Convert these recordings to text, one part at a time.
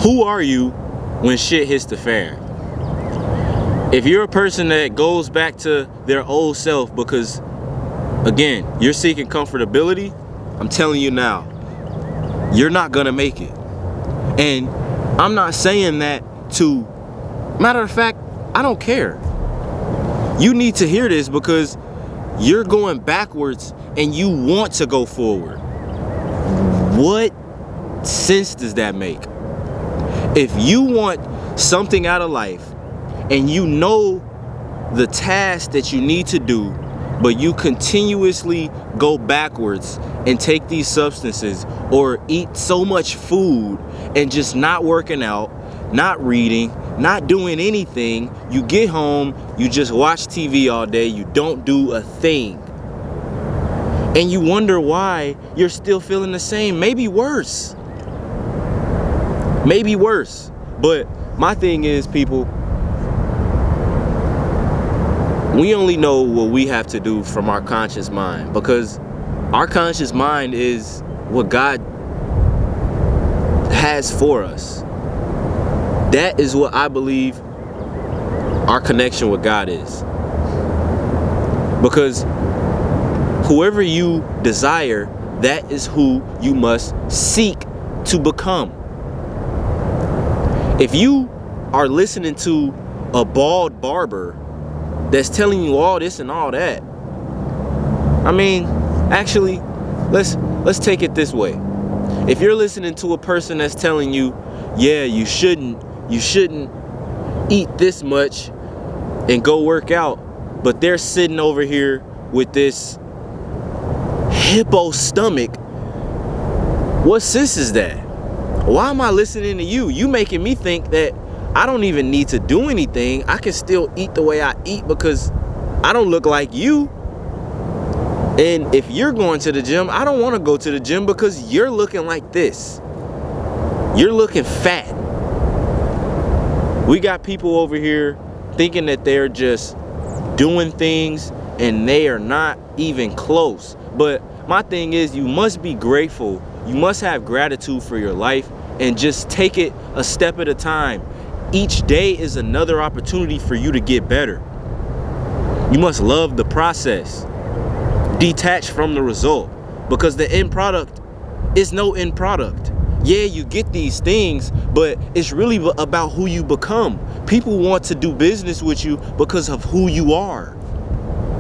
Who are you when shit hits the fan? If you're a person that goes back to their old self because, again, you're seeking comfortability, I'm telling you now, you're not gonna make it. And I'm not saying that to, matter of fact, I don't care. You need to hear this because you're going backwards and you want to go forward. What sense does that make? If you want something out of life and you know the task that you need to do, but you continuously go backwards and take these substances or eat so much food and just not working out, not reading, not doing anything, you get home, you just watch TV all day, you don't do a thing. And you wonder why you're still feeling the same, maybe worse. Maybe worse. But my thing is, people, we only know what we have to do from our conscious mind, because our conscious mind is what God has for us. That is what I believe our connection with God is. Because whoever you desire, that is who you must seek to become. If you are listening to a bald barber that's telling you all this and all that, I mean, actually, let's take it this way. If you're listening to a person that's telling you, yeah, you shouldn't eat this much and go work out, but they're sitting over here with this hippo stomach, what sense is that? Why am I listening to you? You making me think that I don't even need to do anything. I can still eat the way I eat because I don't look like you. And if you're going to the gym, I don't want to go to the gym because you're looking like this. You're looking fat. We got people over here thinking that they're just doing things and they are not even close. But my thing is, you must be grateful. You must have gratitude for your life and just take it a step at a time. Each day is another opportunity for you to get better. You must love the process. Detach from the result, because the end product is no end product. Yeah, you get these things, but it's really about who you become. People want to do business with you because of who you are.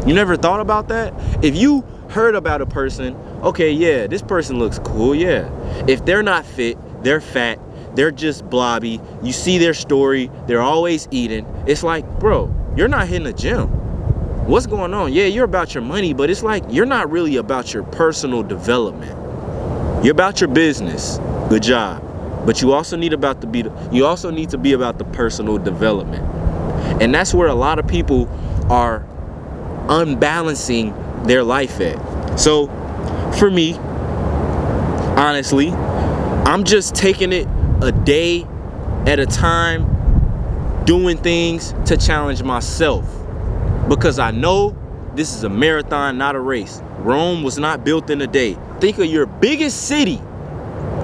You never thought about that? If you heard about a person, okay, yeah, this person looks cool, yeah. If they're not fit, they're fat, they're just blobby, you see their story, they're always eating, it's like, bro, you're not hitting the gym. What's going on? Yeah, you're about your money, but it's like you're not really about your personal development. You're about your business. Good job. But you also need to be about the personal development. And that's where a lot of people are unbalancing their life at. So for me, honestly, I'm just taking it a day at a time, doing things to challenge myself. Because I know this is a marathon, not a race. Rome was not built in a day. Think of your biggest city.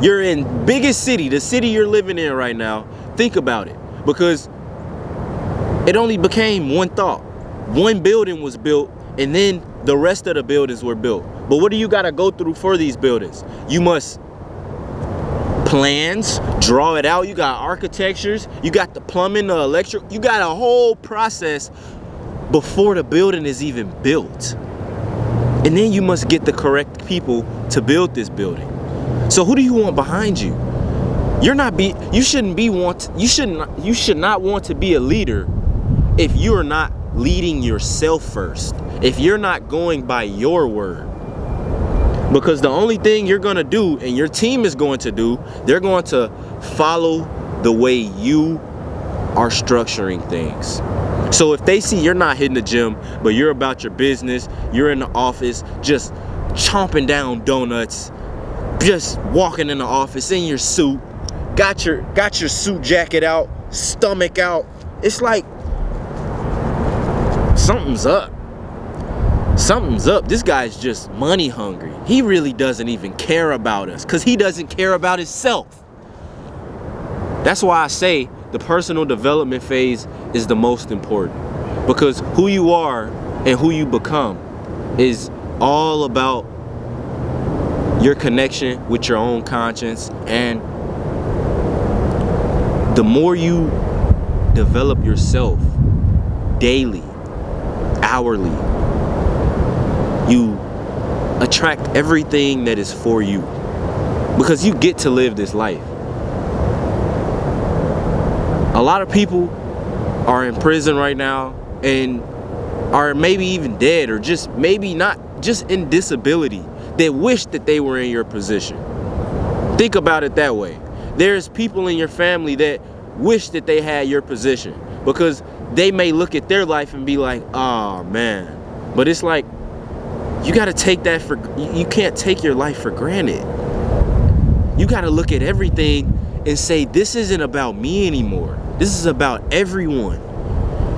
You're in biggest city, the city you're living in right now. Think about it. Because it only became one thought. One building was built, and then the rest of the buildings were built. But what do you got to go through for these buildings? You must plans, draw it out. You got architectures, you got the plumbing, the electric, you got a whole process before the building is even built. And then you must get the correct people to build this building. So who do you want behind you? You should not want to be a leader if you're not leading yourself first. If you're not going by your word. Because the only thing you're going to do, and your team is going to do, they're going to follow the way you are structuring things. So if they see you're not hitting the gym, but you're about your business, you're in the office just chomping down donuts, just walking in the office in your suit, got your suit jacket out, stomach out, it's like something's up. Something's up. This guy's just money hungry. He really doesn't even care about us because he doesn't care about himself. That's why I say the personal development phase is the most important, because who you are and who you become is all about your connection with your own conscience. And the more you develop yourself daily, hourly, you attract everything that is for you, because you get to live this life. A lot of people are in prison right now and are maybe even dead, or just maybe not, just in disability, that wish that they were in your position. Think about it that way. There's people in your family that wish that they had your position, because they may look at their life and be like, oh man. But it's like, you gotta take that for, you can't take your life for granted. You gotta look at everything and say, this isn't about me anymore. This is about everyone.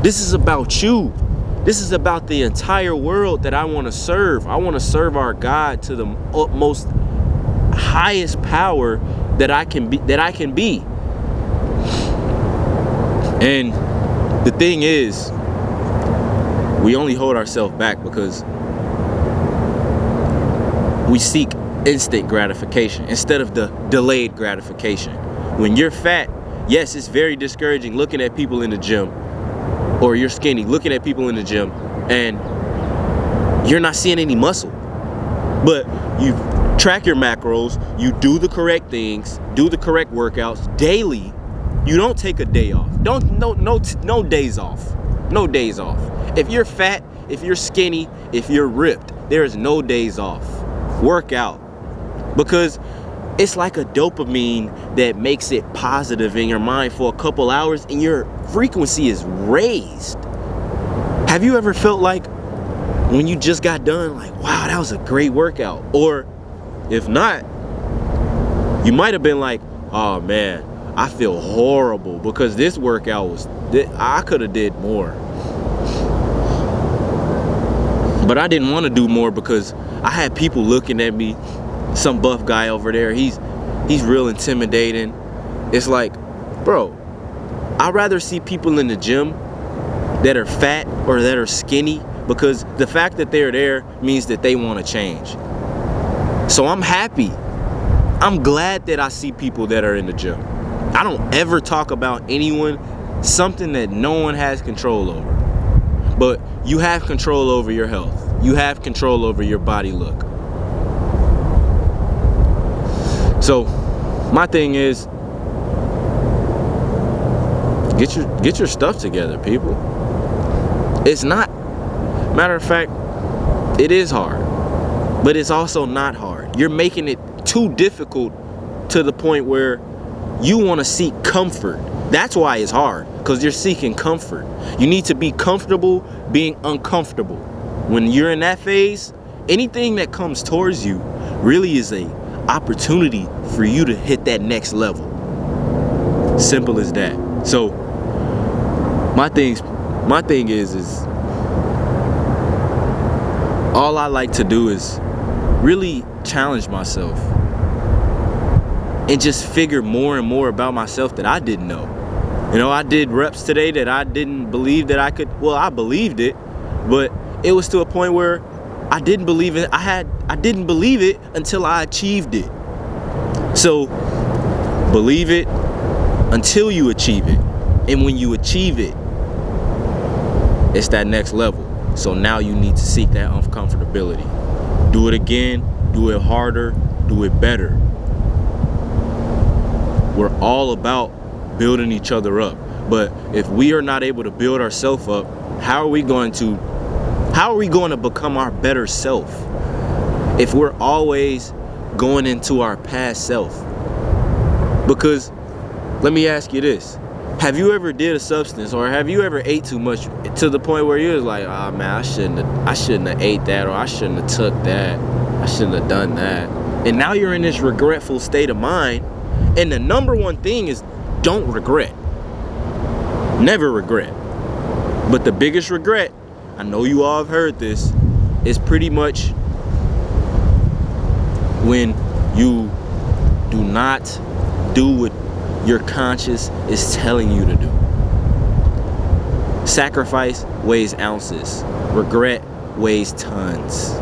This is about you. This is about the entire world that I want to serve. I want to serve our God to the utmost highest power that I can be. And the thing is, we only hold ourselves back because we seek instant gratification instead of the delayed gratification. When you're fat, yes, it's very discouraging looking at people in the gym, or you're skinny, looking at people in the gym, and you're not seeing any muscle. But you track your macros, you do the correct things, do the correct workouts daily. You don't take a day off. No days off. No days off. If you're fat, if you're skinny, if you're ripped, there is no days off. Work out. Because it's like a dopamine that makes it positive in your mind for a couple hours, and your frequency is raised. Have you ever felt like when you just got done, like, wow, that was a great workout? Or if not, you might have been like, oh man, I feel horrible because this workout was, I could have did more. But I didn't want to do more because I had people looking at me. Some buff guy over there, he's real intimidating. It's like, bro, I'd rather see people in the gym that are fat or that are skinny, because the fact that they're there means that they want to change. So I'm happy. I'm glad that I see people that are in the gym. I don't ever talk about anyone, something that no one has control over. But you have control over your health. You have control over your body look. So my thing is, get your stuff together, people. It's not, matter of fact, it is hard, but it's also not hard. You're making it too difficult to the point where you want to seek comfort. That's why it's hard, because you're seeking comfort. You need to be comfortable being uncomfortable. When you're in that phase, anything that comes towards you really is a opportunity for you to hit that next level. Simple as that. So my thing is all I like to do is really challenge myself and just figure more and more about myself that I didn't know. You know, I did reps today that I didn't believe that I could. Well, I believed it, but it was to a point where I didn't believe it. I didn't believe it until I achieved it. So believe it until you achieve it. And when you achieve it, it's that next level. So now you need to seek that uncomfortability. Do it again, do it harder, do it better. We're all about building each other up. But if we are not able to build ourselves up, how are we going to become our better self if we're always going into our past self? Because let me ask you this. Have you ever did a substance, or have you ever ate too much to the point where you was like, oh man, I shouldn't have ate that, or I shouldn't have took that, I shouldn't have done that. And now you're in this regretful state of mind. And the number one thing is, don't regret. Never regret. But the biggest regret, I know you all have heard this, is pretty much when you do not do what your conscience is telling you to do. Sacrifice weighs ounces. Regret weighs tons.